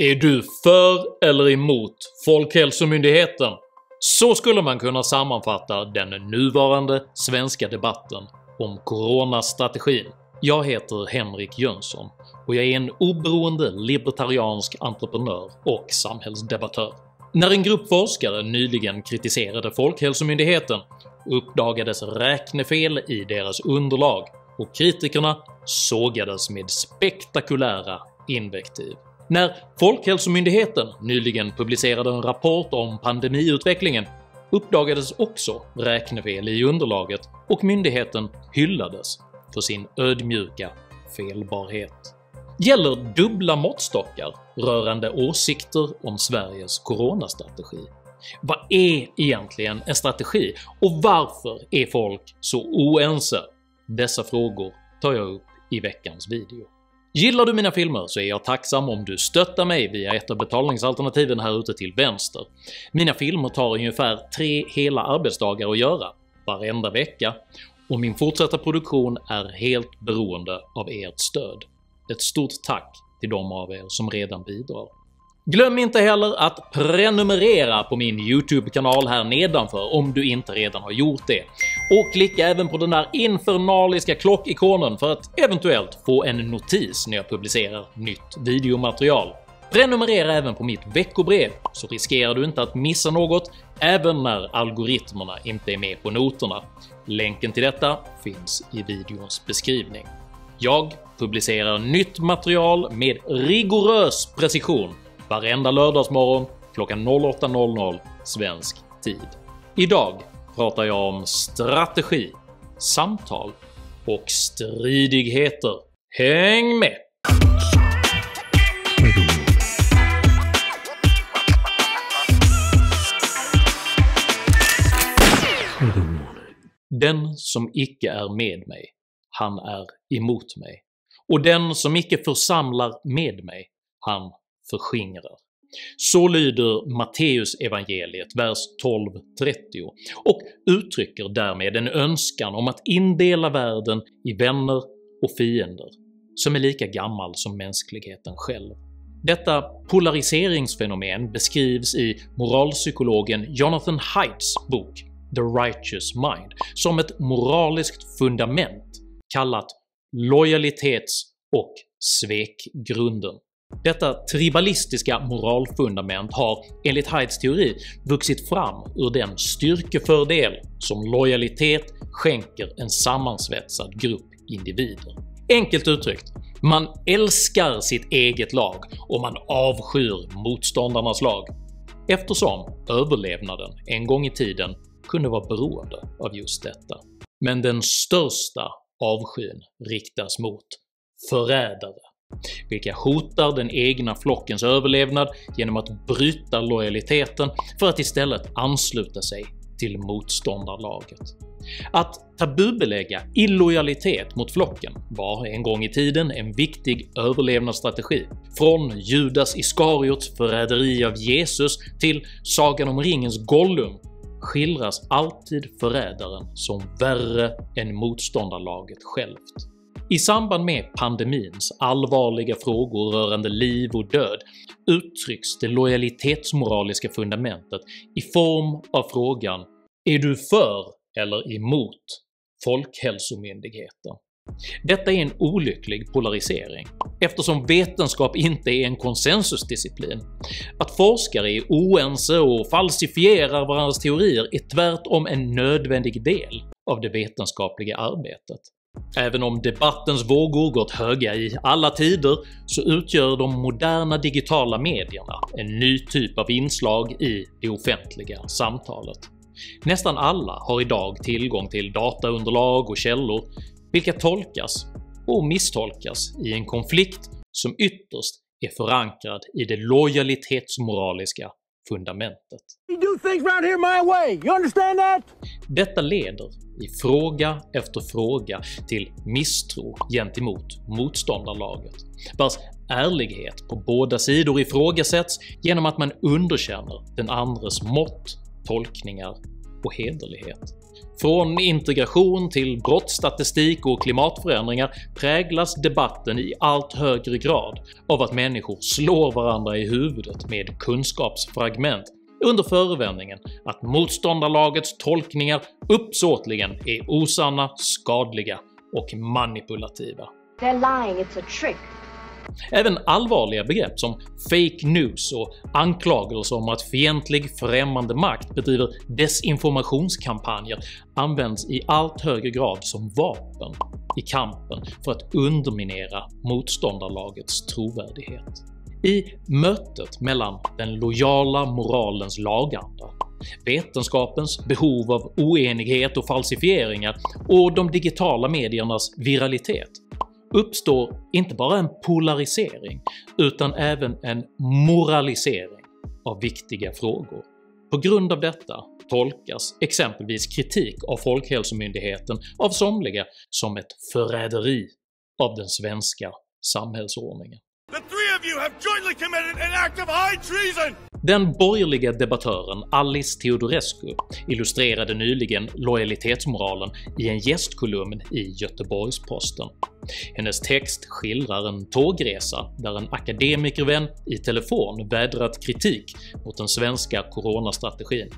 Är du för eller emot Folkhälsomyndigheten? Så skulle man kunna sammanfatta den nuvarande svenska debatten om coronastrategin. Jag heter Henrik Jönsson och jag är en oberoende libertariansk entreprenör och samhällsdebattör. När en grupp forskare nyligen kritiserade Folkhälsomyndigheten uppdagades räknefel i deras underlag och kritikerna sågades med spektakulära invektiv. När Folkhälsomyndigheten nyligen publicerade en rapport om pandemiutvecklingen uppdagades också räknefel i underlaget och myndigheten hyllades för sin ödmjuka felbarhet. Gäller dubbla måttstockar rörande åsikter om Sveriges coronastrategi? Vad är egentligen en strategi och varför är folk så oense? Dessa frågor tar jag upp i veckans video. Gillar du mina filmer så är jag tacksam om du stöttar mig via ett av betalningsalternativen här ute till vänster. Mina filmer tar ungefär 3 hela arbetsdagar att göra, varenda vecka, och min fortsatta produktion är helt beroende av ert stöd. Ett stort tack till de av er som redan bidrar. Glöm inte heller att prenumerera på min YouTube-kanal här nedanför om du inte redan har gjort det, och klicka även på den där infernaliska klockikonen för att eventuellt få en notis när jag publicerar nytt videomaterial. Prenumerera även på mitt veckobrev så riskerar du inte att missa något även när algoritmerna inte är med på noterna. Länken till detta finns i videons beskrivning. Jag publicerar nytt material med rigorös precision varenda lördagsmorgon klockan 08:00 svensk tid. Idag pratar jag om strategi, samtal och stridigheter. Häng med! Den som icke är med mig, han är emot mig, och den som icke församlar med mig, han förskingrar. Så lyder Matteus evangeliet vers 12:30 och uttrycker därmed en önskan om att indela världen i vänner och fiender som är lika gammal som mänskligheten själv. Detta polariseringsfenomen beskrivs i moralpsykologen Jonathan Haidts bok The Righteous Mind som ett moraliskt fundament kallat lojalitets- och svekgrunden. Detta tribalistiska moralfundament har enligt Haidts teori vuxit fram ur den styrkefördel som lojalitet skänker en sammansvetsad grupp individer. Enkelt uttryckt, man älskar sitt eget lag och man avskyr motståndarnas lag, eftersom överlevnaden en gång i tiden kunde vara beroende av just detta. Men den största avskyn riktas mot förrädare, vilka hotar den egna flockens överlevnad genom att bryta lojaliteten för att istället ansluta sig till motståndarlaget. Att tabubelägga illojalitet mot flocken var en gång i tiden en viktig överlevnadsstrategi. Från Judas Iskariots förräderi av Jesus till Sagan om ringens Gollum skildras alltid förrädaren som värre än motståndarlaget självt. I samband med pandemins allvarliga frågor rörande liv och död uttrycks det lojalitetsmoraliska fundamentet i form av frågan “Är du för eller emot Folkhälsomyndigheten?” Detta är en olycklig polarisering, eftersom vetenskap inte är en konsensusdisciplin. Att forskare är oense och falsifierar varandras teorier är tvärtom en nödvändig del av det vetenskapliga arbetet. Även om debattens vågor gått höga i alla tider så utgör de moderna digitala medierna en ny typ av inslag i det offentliga samtalet. Nästan alla har idag tillgång till dataunderlag och källor, vilka tolkas och misstolkas i en konflikt som ytterst är förankrad i det lojalitetsmoraliska fundamentet. Detta leder i fråga efter fråga till misstro gentemot motståndarlaget, vars ärlighet på båda sidor ifrågasätts genom att man underkänner den andres mått, tolkningar och hederlighet. Från integration till brottsstatistik och klimatförändringar präglas debatten i allt högre grad av att människor slår varandra i huvudet med kunskapsfragment under förevändningen att motståndarlagets tolkningar uppsåtligen är osanna, skadliga och manipulativa. They're lying, it's a trick. Även allvarliga begrepp som fake news och anklagelser om att fientlig främmande makt bedriver desinformationskampanjer används i allt högre grad som vapen i kampen för att underminera motståndarlagets trovärdighet. I mötet mellan den lojala moralens laganda, vetenskapens behov av oenighet och falsifieringar och de digitala mediernas viralitet uppstår inte bara en polarisering utan även en moralisering av viktiga frågor. På grund av detta tolkas exempelvis kritik av Folkhälsomyndigheten av somliga som ett förräderi av den svenska samhällsordningen. The three of you have jointly committed an act of high treason! Den borgerliga debattören Alice Teodorescu illustrerade nyligen lojalitetsmoralen i en gästkolumn i Göteborgs-Posten. Hennes text skildrar en tågresa där en akademikervän i telefon vädrat kritik mot den svenska coronastrategin.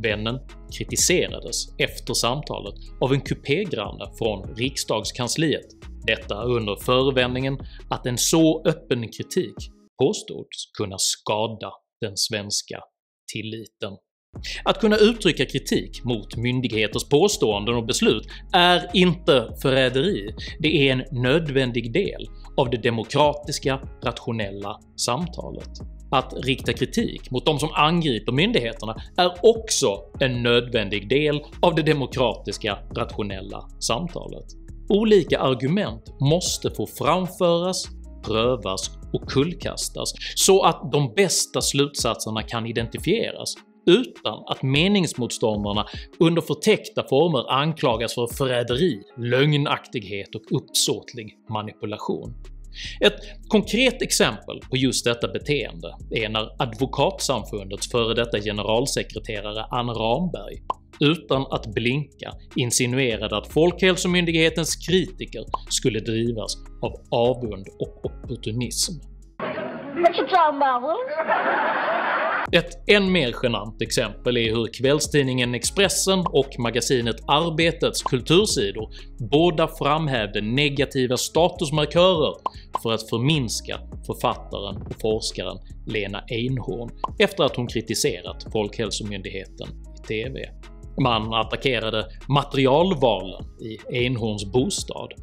Vännen kritiserades efter samtalet av en kupégranne från riksdagskansliet, detta under förevändningen att en så öppen kritik påstods kunna skada den svenska tilliten. Att kunna uttrycka kritik mot myndigheters påståenden och beslut är inte förräderi, det är en nödvändig del av det demokratiska, rationella samtalet. Att rikta kritik mot de som angriper myndigheterna är också en nödvändig del av det demokratiska, rationella samtalet. Olika argument måste få framföras, prövas och kullkastas så att de bästa slutsatserna kan identifieras utan att meningsmotståndarna under förtäckta former anklagas för förräderi, lögnaktighet och uppsåtlig manipulation. Ett konkret exempel på just detta beteende är när Advokatsamfundets före detta generalsekreterare Anna Ramberg utan att blinka insinuerade att Folkhälsomyndighetens kritiker skulle drivas av avund och opportunism. Ett än mer genant exempel är hur kvällstidningen Expressen och magasinet Arbetets kultursidor båda framhävde negativa statusmarkörer för att förminska författaren och forskaren Lena Einhorn efter att hon kritiserat Folkhälsomyndigheten i TV. Man attackerade materialvalen i Einhorns bostad,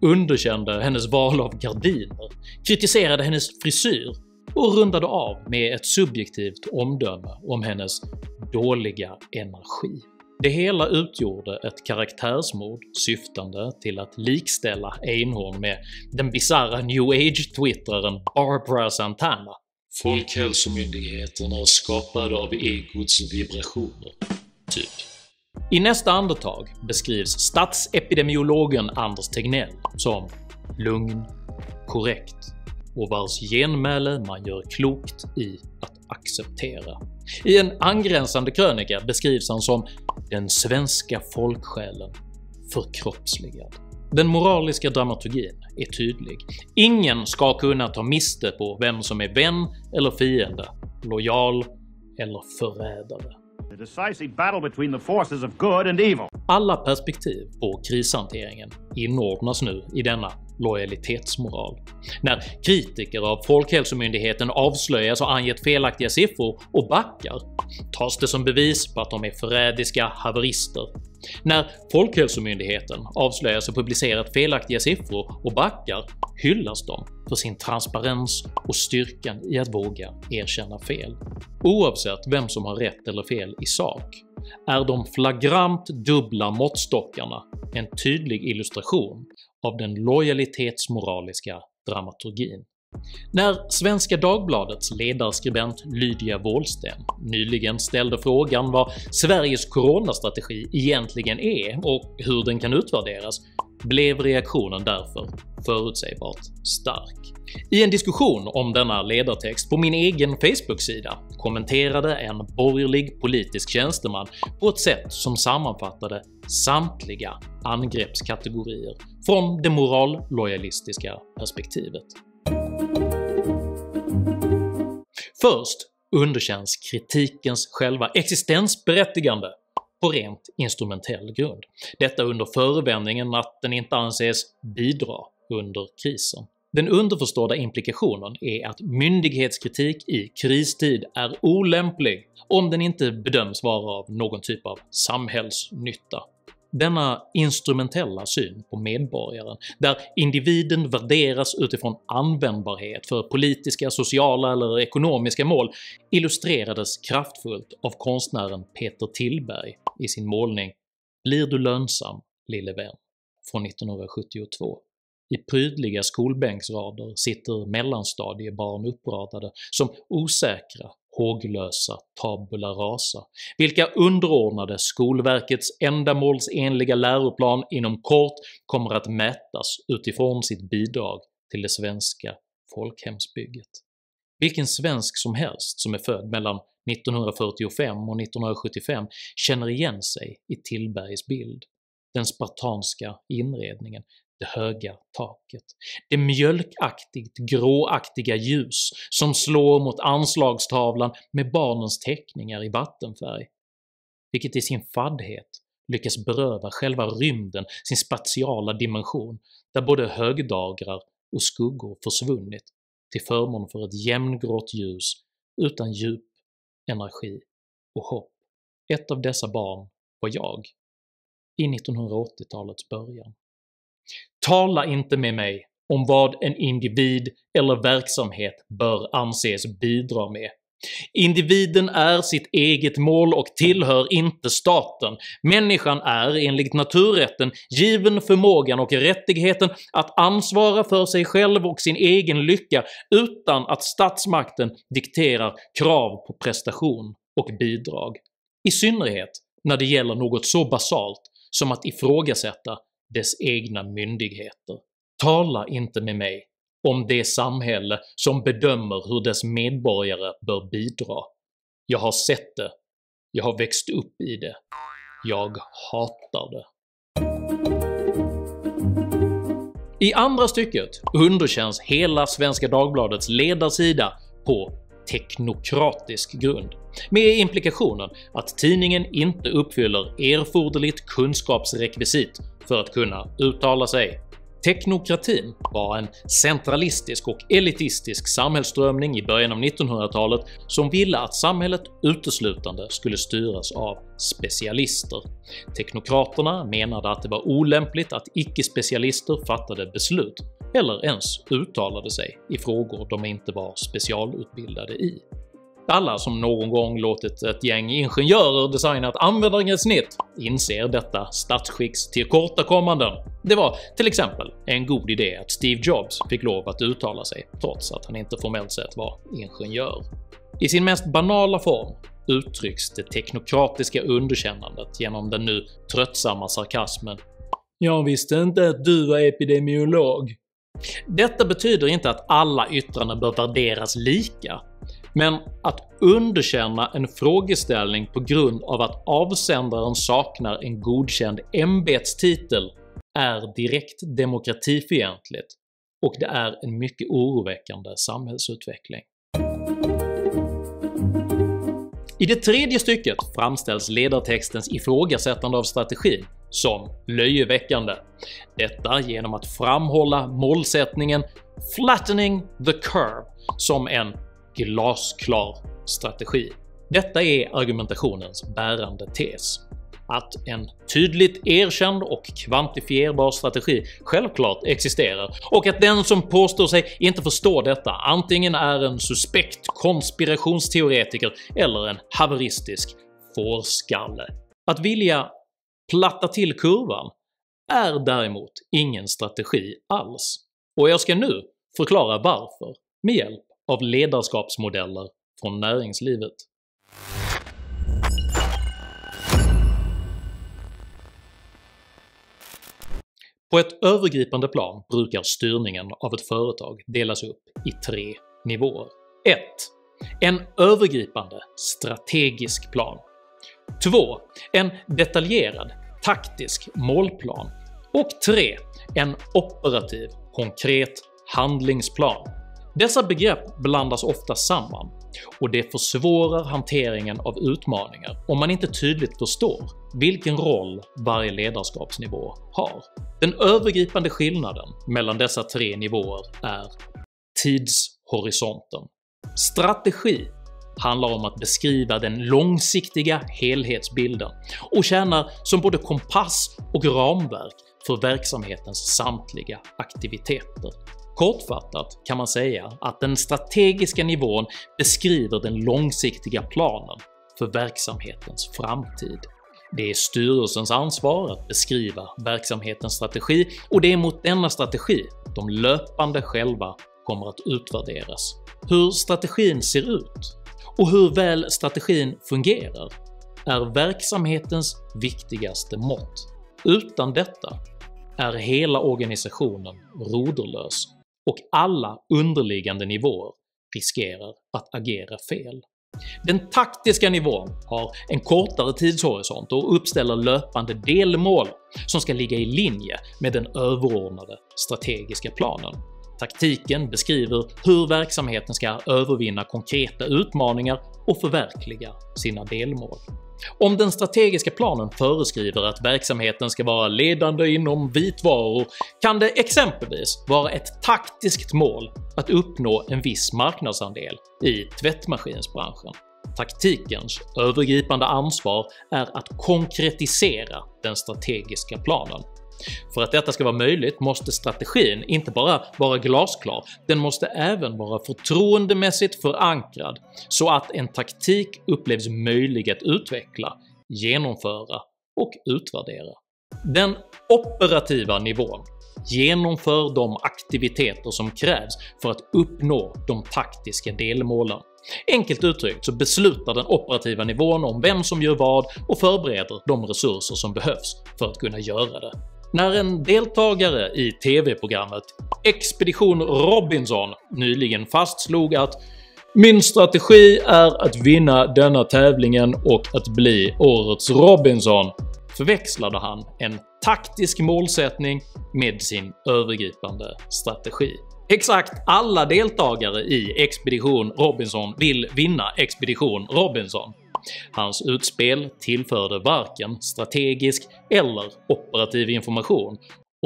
underkände hennes val av gardiner, kritiserade hennes frisyr och rundade av med ett subjektivt omdöme om hennes dåliga energi. Det hela utgjorde ett karaktärsmord syftande till att likställa Einhorn med den bizarra new age-twittraren Barbara Santana. Folkhälsomyndigheten är skapad av egots vibrationer, typ. I nästa andetag beskrivs statsepidemiologen Anders Tegnell som lugn, korrekt och vars genmäle man gör klokt i att acceptera. I en angränsande krönika beskrivs han som den svenska folksjälen förkroppsligad. Den moraliska dramaturgin är tydlig. Ingen ska kunna ta miste på vem som är vän eller fiende, lojal eller förrädare. The decisive battle between the forces of good and evil. Alla perspektiv på krishanteringen inordnas nu i denna lojalitetsmoral. När kritiker av Folkhälsomyndigheten avslöjas och angett felaktiga siffror och backar tas det som bevis på att de är förrädiska haverister. När Folkhälsomyndigheten avslöjas och publicerat felaktiga siffror och backar hyllas de för sin transparens och styrkan i att våga erkänna fel. Oavsett vem som har rätt eller fel i sak är de flagrant dubbla måttstockarna en tydlig illustration av den lojalitetsmoraliska dramaturgin. När Svenska Dagbladets ledarskribent Lydia Wåhlsten nyligen ställde frågan vad Sveriges coronastrategi egentligen är och hur den kan utvärderas blev reaktionen därför förutsägbart stark. I en diskussion om denna ledartext på min egen Facebook-sida kommenterade en borgerlig politisk tjänsteman på ett sätt som sammanfattade samtliga angreppskategorier från det morallojalistiska perspektivet. Först underkänns kritikens själva existensberättigande på rent instrumentell grund. Detta under förevändningen att den inte anses bidra under krisen. Den underförstådda implikationen är att myndighetskritik i kristid är olämplig om den inte bedöms vara av någon typ av samhällsnytta. Denna instrumentella syn på medborgaren, där individen värderas utifrån användbarhet för politiska, sociala eller ekonomiska mål, illustrerades kraftfullt av konstnären Peter Tillberg i sin målning “Blir du lönsam, lille vän?” från 1972. I prydliga skolbänksrader sitter mellanstadiebarn uppradade som osäkra, håglösa tabula rasa, vilka underordnade Skolverkets ändamålsenliga läroplan inom kort kommer att mätas utifrån sitt bidrag till det svenska folkhemsbygget. Vilken svensk som helst som är född mellan 1945 och 1975 känner igen sig i Tillbergs bild. Den spartanska inredningen, det höga taket, det mjölkaktigt gråaktiga ljus som slår mot anslagstavlan med barnens teckningar i vattenfärg, vilket i sin faddhet lyckas beröva själva rymden sin spatiala dimension, där både högdagrar och skuggor försvunnit till förmån för ett jämngrått ljus utan djup, energi och hopp. Ett av dessa barn var jag, i 1980-talets början. Tala inte med mig om vad en individ eller verksamhet bör anses bidra med. Individen är sitt eget mål och tillhör inte staten. Människan är enligt naturrätten given förmågan och rättigheten att ansvara för sig själv och sin egen lycka utan att statsmakten dikterar krav på prestation och bidrag. I synnerhet när det gäller något så basalt som att ifrågasätta dess egna myndigheter. Tala inte med mig om det samhälle som bedömer hur dess medborgare bör bidra. Jag har sett det, jag har växt upp i det, jag hatar det. I andra stycket underkänns hela Svenska Dagbladets ledarsida på teknokratisk grund, med implikationen att tidningen inte uppfyller erforderligt kunskapsrekvisit för att kunna uttala sig. Teknokratin var en centralistisk och elitistisk samhällsströmning i början av 1900-talet som ville att samhället uteslutande skulle styras av specialister. Teknokraterna menade att det var olämpligt att icke-specialister fattade beslut eller ens uttalade sig i frågor de inte var specialutbildade i. Alla som någon gång låtit ett gäng ingenjörer designa ett användargränssnitt inser detta statsskicks tillkortakommanden. Det var till exempel en god idé att Steve Jobs fick lov att uttala sig trots att han inte formellt sett var ingenjör. I sin mest banala form uttrycks det teknokratiska underkännandet genom den nu tröttsamma sarkasmen “Jag visste inte att du var epidemiolog”. Detta betyder inte att alla yttranden bör värderas lika, men att underkänna en frågeställning på grund av att avsändaren saknar en godkänd ämbetstitel är direkt demokratifientligt, och det är en mycket oroväckande samhällsutveckling. I det tredje stycket framställs ledartextens ifrågasättande av strategin som löjeväckande. Detta genom att framhålla målsättningen “flattening the curve” som en glasklar strategi. Detta är argumentationens bärande tes. Att en tydligt erkänd och kvantifierbar strategi självklart existerar och att den som påstår sig inte förstå detta antingen är en suspekt konspirationsteoretiker eller en haveristisk fårskalle. Att vilja platta till kurvan är däremot ingen strategi alls, och jag ska nu förklara varför med hjälp av ledarskapsmodeller från näringslivet. På ett övergripande plan brukar styrningen av ett företag delas upp i 3 nivåer. 1. En övergripande strategisk plan. 2. En detaljerad taktisk målplan. Och 3. En operativ konkret handlingsplan. Dessa begrepp blandas ofta samman och det försvårar hanteringen av utmaningar om man inte tydligt förstår vilken roll varje ledarskapsnivå har. Den övergripande skillnaden mellan dessa 3 nivåer är tidshorisonten. Strategi handlar om att beskriva den långsiktiga helhetsbilden och tjänar som både kompass och ramverk för verksamhetens samtliga aktiviteter. Kortfattat kan man säga att den strategiska nivån beskriver den långsiktiga planen för verksamhetens framtid. Det är styrelsens ansvar att beskriva verksamhetens strategi och det är mot denna strategi de löpande själva kommer att utvärderas. Hur strategin ser ut och hur väl strategin fungerar är verksamhetens viktigaste mått. Utan detta är hela organisationen roderlös och alla underliggande nivåer riskerar att agera fel. Den taktiska nivån har en kortare tidshorisont och uppställer löpande delmål som ska ligga i linje med den överordnade strategiska planen. Taktiken beskriver hur verksamheten ska övervinna konkreta utmaningar och förverkliga sina delmål. Om den strategiska planen föreskriver att verksamheten ska vara ledande inom vitvaror kan det exempelvis vara ett taktiskt mål att uppnå en viss marknadsandel i tvättmaskinsbranschen. Taktikens övergripande ansvar är att konkretisera den strategiska planen. För att detta ska vara möjligt måste strategin inte bara vara glasklar, den måste även vara förtroendemässigt förankrad så att en taktik upplevs möjlig att utveckla, genomföra och utvärdera. Den operativa nivån genomför de aktiviteter som krävs för att uppnå de taktiska delmålen. Enkelt uttryckt så beslutar den operativa nivån om vem som gör vad och förbereder de resurser som behövs för att kunna göra det. När en deltagare i TV-programmet Expedition Robinson nyligen fastslog att “Min strategi är att vinna denna tävlingen och att bli årets Robinson” förväxlade han en taktisk målsättning med sin övergripande strategi. Exakt alla deltagare i Expedition Robinson vill vinna Expedition Robinson. Hans utspel tillförde varken strategisk eller operativ information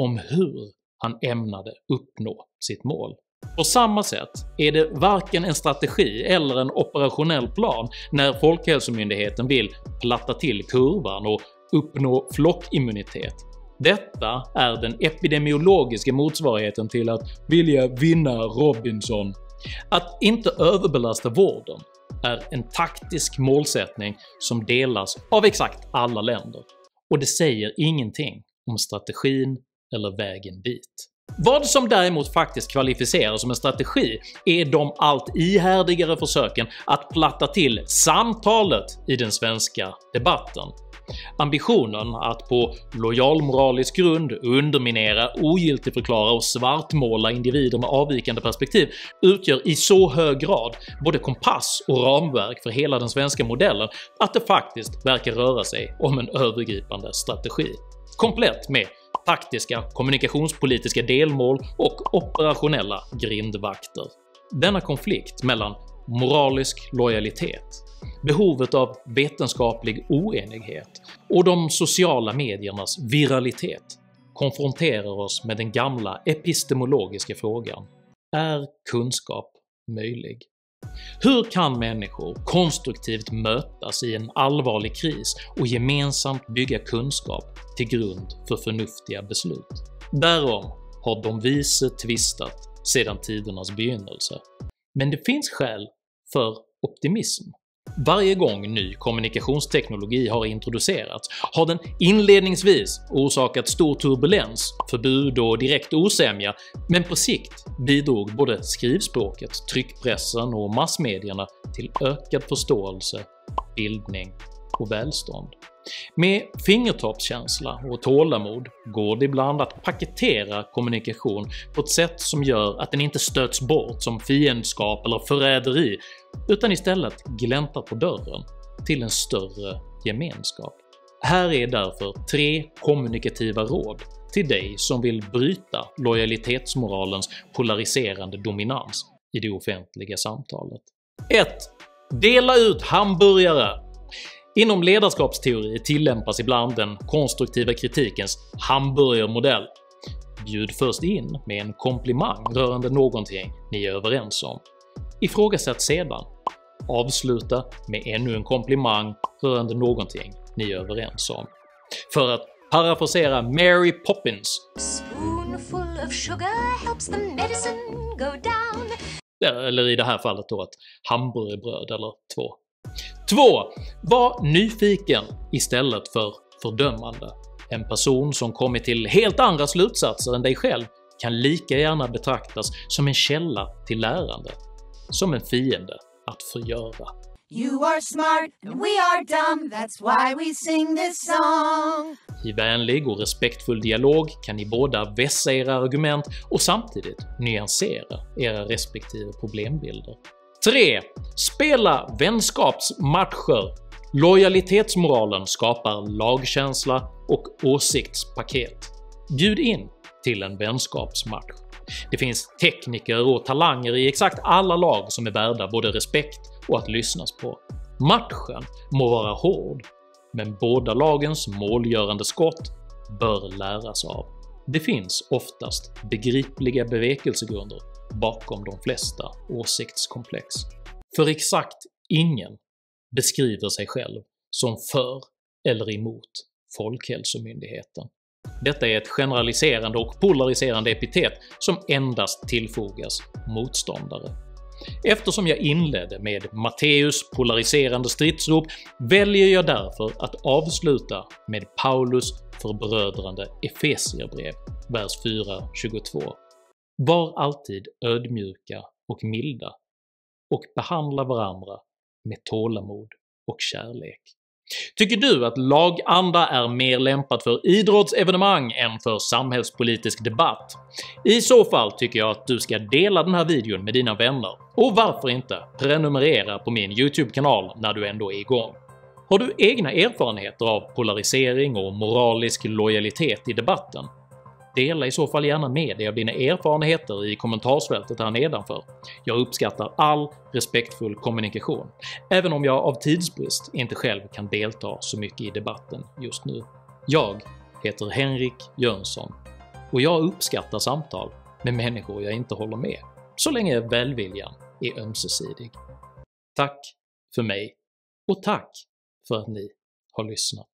om hur han ämnade uppnå sitt mål. På samma sätt är det varken en strategi eller en operationell plan när Folkhälsomyndigheten vill platta till kurvan och uppnå flockimmunitet. Detta är den epidemiologiska motsvarigheten till att vilja vinna Robinson. Att inte överbelasta vården är en taktisk målsättning som delas av exakt alla länder, och det säger ingenting om strategin eller vägen dit. Vad som däremot faktiskt kvalificerar som en strategi är de allt ihärdigare försöken att platta till samtalet i den svenska debatten. Ambitionen att på lojalmoralisk grund underminera, ogiltigförklara och svartmåla individer med avvikande perspektiv utgör i så hög grad både kompass och ramverk för hela den svenska modellen att det faktiskt verkar röra sig om en övergripande strategi, komplett med taktiska kommunikationspolitiska delmål och operationella grindvakter. Denna konflikt mellan moralisk lojalitet, behovet av vetenskaplig oenighet och de sociala mediernas viralitet konfronterar oss med den gamla epistemologiska frågan: är kunskap möjlig? Hur kan människor konstruktivt mötas i en allvarlig kris och gemensamt bygga kunskap till grund för förnuftiga beslut? Därom har de vise tvistat sedan tidernas begynnelse. Men det finns skäl för optimism. Varje gång ny kommunikationsteknologi har introducerats har den inledningsvis orsakat stor turbulens, förbud och direkt osämja, men på sikt bidrog både skrivspråket, tryckpressen och massmedierna till ökad förståelse, bildning och välstånd. Med fingertoppskänsla och tålamod går det ibland att paketera kommunikation på ett sätt som gör att den inte stöts bort som fiendskap eller förräderi utan istället gläntar på dörren till en större gemenskap. Här är därför 3 kommunikativa råd till dig som vill bryta lojalitetsmoralens polariserande dominans i det offentliga samtalet. 1. Dela ut hamburgare! Inom ledarskapsteori tillämpas ibland den konstruktiva kritikens hamburgermodell. Bjud först in med en komplimang rörande någonting ni är överens om. Ifrågasätt sedan. Avsluta med ännu en komplimang rörande någonting ni är överens om. För att parafrasera Mary Poppins Spoonful of sugar helps the medicine go down. Eller i det här fallet då ett hamburgerbröd eller 2. 2. Var nyfiken istället för fördömande. En person som kommit till helt andra slutsatser än dig själv kan lika gärna betraktas som en källa till lärande, som en fiende att förgöra. You are smart and we are dumb, that's why we sing this song. I vänlig och respektfull dialog kan ni båda vässa era argument och samtidigt nyansera era respektive problembilder. 3. Spela vänskapsmatcher. Lojalitetsmoralen skapar lagkänsla och åsiktspaket. Bjud in till en vänskapsmatch. Det finns tekniker och talanger i exakt alla lag som är värda både respekt och att lyssnas på. Matchen må vara hård, men båda lagens målgörande skott bör läras av. Det finns oftast begripliga bevekelsegrunder bakom de flesta åsiktskomplex. För exakt ingen beskriver sig själv som för eller emot Folkhälsomyndigheten. Detta är ett generaliserande och polariserande epitet som endast tillfogas motståndare. Eftersom jag inledde med Matteus polariserande stridsrop väljer jag därför att avsluta med Paulus förbrödrande Efesierbrev, vers 4:22. Var alltid ödmjuka och milda och behandla varandra med tålamod och kärlek. Tycker du att laganda är mer lämpat för idrottsevenemang än för samhällspolitisk debatt? I så fall tycker jag att du ska dela den här videon med dina vänner, och varför inte prenumerera på min YouTube-kanal när du ändå är igång. Har du egna erfarenheter av polarisering och moralisk lojalitet i debatten? Dela i så fall gärna med dig av dina erfarenheter i kommentarsfältet här nedanför. Jag uppskattar all respektfull kommunikation, även om jag av tidsbrist inte själv kan delta så mycket i debatten just nu. Jag heter Henrik Jönsson, och jag uppskattar samtal med människor jag inte håller med, så länge välviljan är ömsesidig. Tack för mig, och tack för att ni har lyssnat.